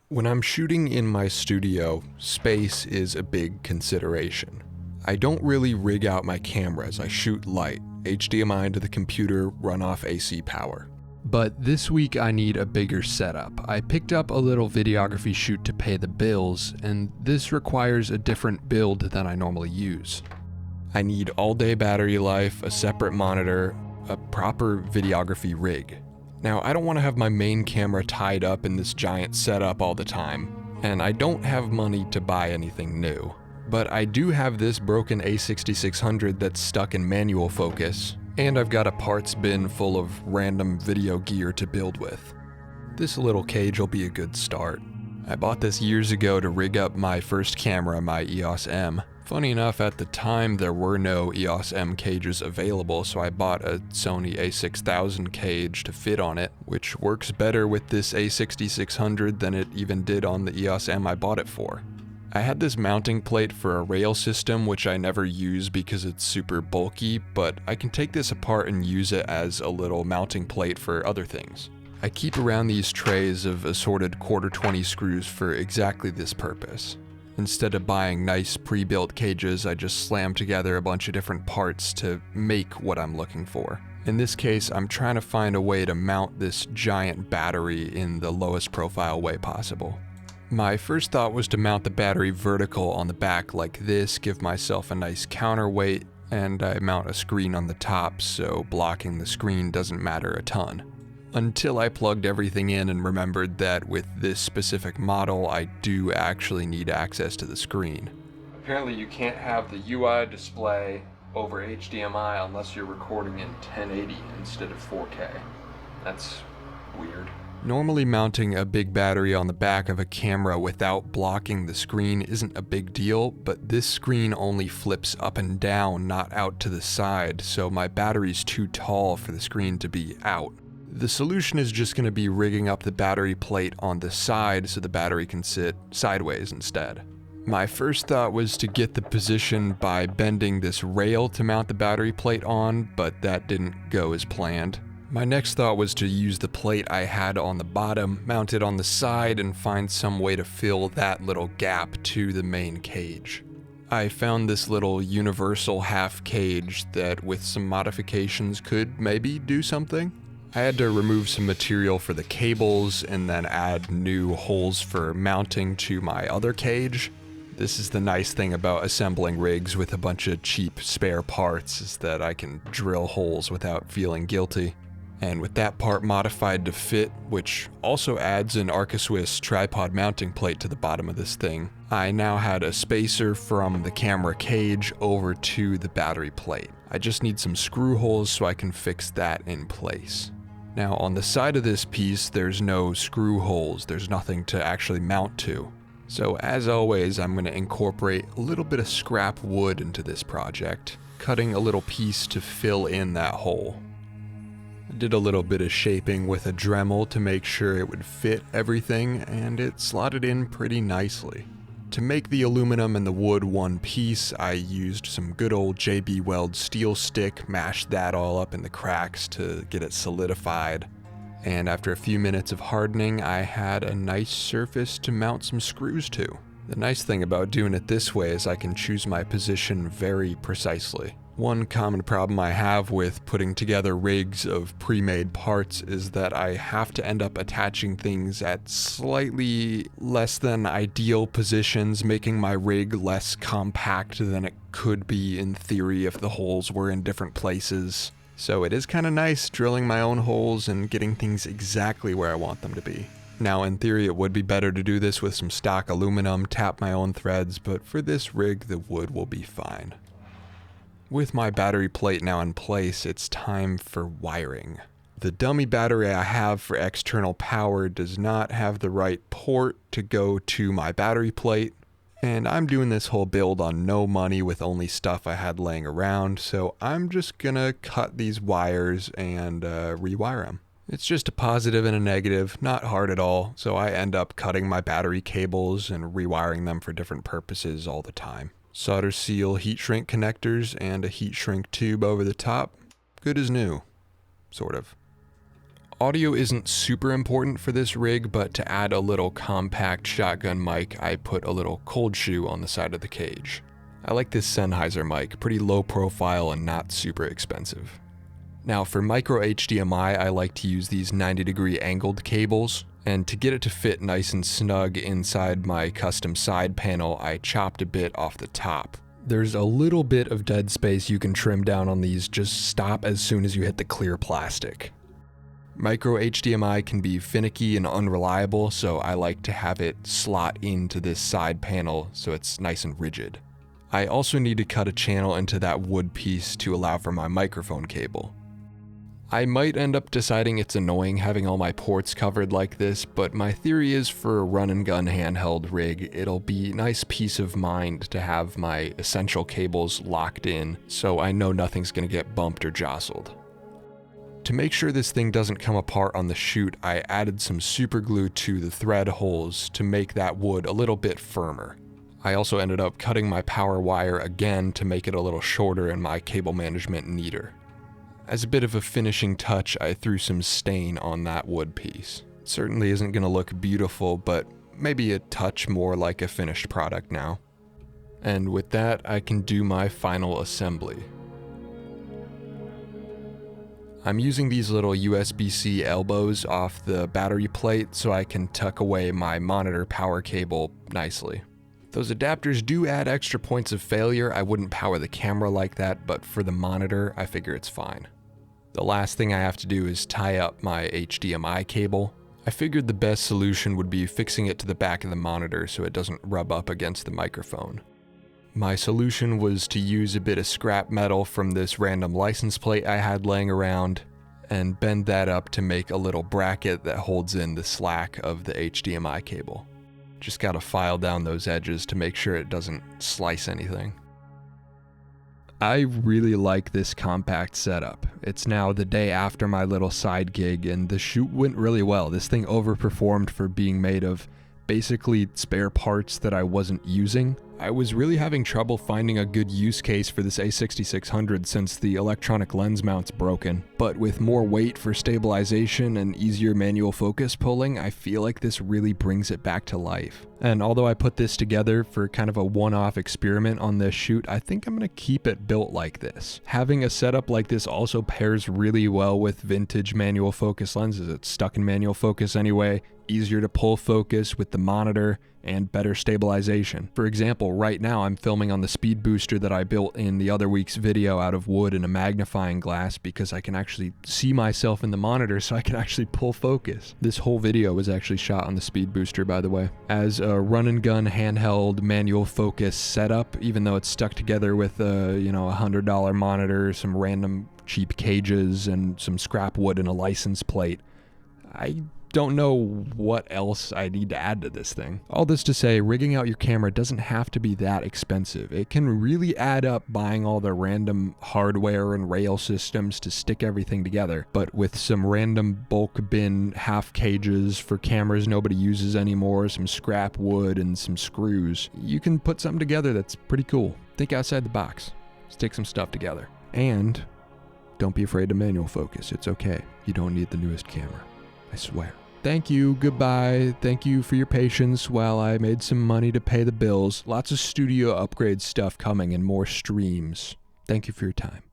When I'm shooting in my studio, space is a big consideration. I don't really rig out my cameras, I shoot light, HDMI into the computer, run off AC power. But this week I need a bigger setup. I picked up a little videography shoot to pay the bills, and this requires a different build than I normally use. I need all-day battery life, a separate monitor, a proper videography rig. Now, I don't want to have my main camera tied up in this giant setup all the time, and I don't have money to buy anything new. But I do have this broken A6600 that's stuck in manual focus, and I've got a parts bin full of random video gear to build with. This little cage will be a good start. I bought this years ago to rig up my first camera, my EOS M. Funny enough, at the time there were no EOS M cages available, so I bought a Sony a6000 cage to fit on it, which works better with this a6600 than it even did on the EOS M I bought it for. I had this mounting plate for a rail system, which I never use because it's super bulky, but I can take this apart and use it as a little mounting plate for other things. I keep around these trays of assorted 1/4-20 screws for exactly this purpose. Instead of buying nice pre-built cages, I just slam together a bunch of different parts to make what I'm looking for. In this case, I'm trying to find a way to mount this giant battery in the lowest profile way possible. My first thought was to mount the battery vertical on the back like this, give myself a nice counterweight, and I mount a screen on the top so blocking the screen doesn't matter a ton. Until I plugged everything in and remembered that with this specific model, I do actually need access to the screen. Apparently you can't have the UI display over HDMI unless you're recording in 1080 instead of 4K. That's weird. Normally mounting a big battery on the back of a camera without blocking the screen isn't a big deal, but this screen only flips up and down, not out to the side, so my battery's too tall for the screen to be out. The solution is just going to be rigging up the battery plate on the side so the battery can sit sideways instead. My first thought was to get the position by bending this rail to mount the battery plate on, but that didn't go as planned. My next thought was to use the plate I had on the bottom, mount it on the side, and find some way to fill that little gap to the main cage. I found this little universal half cage that with some modifications could maybe do something. I had to remove some material for the cables and then add new holes for mounting to my other cage. This is the nice thing about assembling rigs with a bunch of cheap spare parts, is that I can drill holes without feeling guilty. And with that part modified to fit, which also adds an Arca-Swiss tripod mounting plate to the bottom of this thing, I now had a spacer from the camera cage over to the battery plate. I just need some screw holes so I can fix that in place. Now on the side of this piece, there's no screw holes, there's nothing to actually mount to. So as always, I'm going to incorporate a little bit of scrap wood into this project, cutting a little piece to fill in that hole. I did a little bit of shaping with a Dremel to make sure it would fit everything, and it slotted in pretty nicely. To make the aluminum and the wood one piece, I used some good old JB Weld steel stick, mashed that all up in the cracks to get it solidified. And after a few minutes of hardening, I had a nice surface to mount some screws to. The nice thing about doing it this way is I can choose my position very precisely. One common problem I have with putting together rigs of pre-made parts is that I have to end up attaching things at slightly less than ideal positions, making my rig less compact than it could be in theory if the holes were in different places. So it is kind of nice drilling my own holes and getting things exactly where I want them to be. Now in theory it would be better to do this with some stock aluminum, tap my own threads, but for this rig the wood will be fine. With my battery plate now in place, it's time for wiring. The dummy battery I have for external power does not have the right port to go to my battery plate, and I'm doing this whole build on no money with only stuff I had laying around, so I'm just gonna cut these wires and rewire them. It's just a positive and a negative, not hard at all, so I end up cutting my battery cables and rewiring them for different purposes all the time. Solder seal heat shrink connectors and a heat shrink tube over the top. Good as new. Sort of. Audio isn't super important for this rig, but to add a little compact shotgun mic, I put a little cold shoe on the side of the cage. I like this Sennheiser mic, pretty low profile and not super expensive. Now for micro HDMI, I like to use these 90-degree angled cables, and to get it to fit nice and snug inside my custom side panel, I chopped a bit off the top. There's a little bit of dead space you can trim down on these, just stop as soon as you hit the clear plastic. Micro HDMI can be finicky and unreliable, so I like to have it slot into this side panel so it's nice and rigid. I also need to cut a channel into that wood piece to allow for my microphone cable. I might end up deciding it's annoying having all my ports covered like this, but my theory is for a run and gun handheld rig, it'll be nice peace of mind to have my essential cables locked in so I know nothing's gonna get bumped or jostled. To make sure this thing doesn't come apart on the shoot, I added some super glue to the thread holes to make that wood a little bit firmer. I also ended up cutting my power wire again to make it a little shorter and my cable management neater. As a bit of a finishing touch, I threw some stain on that wood piece. It certainly isn't going to look beautiful, but maybe a touch more like a finished product now. And with that, I can do my final assembly. I'm using these little USB-C elbows off the battery plate so I can tuck away my monitor power cable nicely. Those adapters do add extra points of failure. I wouldn't power the camera like that, but for the monitor, I figure it's fine. The last thing I have to do is tie up my HDMI cable. I figured the best solution would be fixing it to the back of the monitor so it doesn't rub up against the microphone. My solution was to use a bit of scrap metal from this random license plate I had laying around and bend that up to make a little bracket that holds in the slack of the HDMI cable. Just gotta file down those edges to make sure it doesn't slice anything. I really like this compact setup. It's now the day after my little side gig and the shoot went really well. This thing overperformed for being made of basically spare parts that I wasn't using. I was really having trouble finding a good use case for this A6600 since the electronic lens mount's broken, but with more weight for stabilization and easier manual focus pulling, I feel like this really brings it back to life. And although I put this together for kind of a one-off experiment on this shoot, I think I'm gonna keep it built like this. Having a setup like this also pairs really well with vintage manual focus lenses. It's stuck in manual focus anyway, easier to pull focus with the monitor, and better stabilization. For example, right now I'm filming on the speed booster that I built in the other week's video out of wood and a magnifying glass because I can actually see myself in the monitor so I can actually pull focus. This whole video was actually shot on the speed booster, by the way. As a run and gun handheld manual focus setup, even though it's stuck together with a $100 monitor, some random cheap cages, and some scrap wood and a license plate, I don't know what else I need to add to this thing. All this to say, rigging out your camera doesn't have to be that expensive. It can really add up buying all the random hardware and rail systems to stick everything together, but with some random bulk bin half cages for cameras nobody uses anymore, some scrap wood, and some screws, you can put something together that's pretty cool. Think outside the box. Stick some stuff together. And don't be afraid to manual focus. It's okay. You don't need the newest camera. I swear. Thank you, goodbye, thank you for your patience while I made some money to pay the bills. Lots of studio upgrade stuff coming and more streams. Thank you for your time.